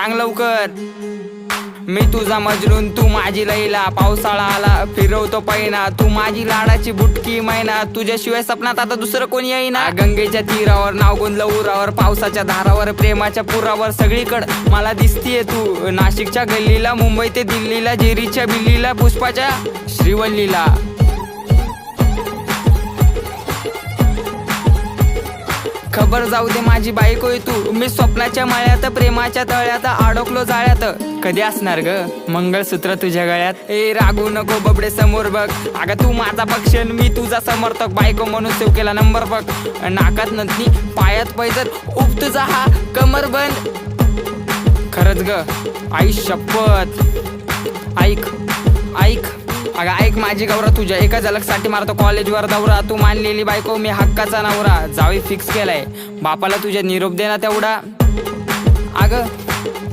सांग लवकर. मी तुझा मजनून तू माझी लैला, पावसाळा आला फिरवतो पैना, तू माझी लाडाची बुटकी मैना, तुझ्याशिवाय सपनात आता दुसरं कोणी येईना. गंगेच्या तीरावर नाव गुंजलं उरावर, पावसाच्या धारावर प्रेमाच्या पुरावर, सगळीकड मला दिसतीये तू. नाशिकच्या गल्लीला, मुंबई ते दिल्लीला, जेरीच्या बिल्लीला, पुष्पाच्या श्रीवल्लीला. खबर जाऊ दे माझी बायकोय तू, मी स्वप्नाच्या माळ्यात प्रेमाच्या तळ्यात अडकलो जाळ्यात. कधी असणार ग मंगळसूत्र तुझ्या गळ्यात. ए रागू नको बबडे समोर बघ, अगं तू माझा पक्षन मी तुझा समर्थक, बायको म्हणून सेव केला नंबर बघ. नाकात नथनी पायात पैजर, उप तुझा हा कमर बंद. खरंच ग आई शपथ. ऐक ऐक अगं ऐक माझी गौरा, तुझ्या एका झलकसाठी मारतो कॉलेजवर दौरा. तू मानलेली बायको मी हक्काचा नवरा, जावी फिक्स केलाय बापाला तुझ्या निरोप देना तेवढा. अगं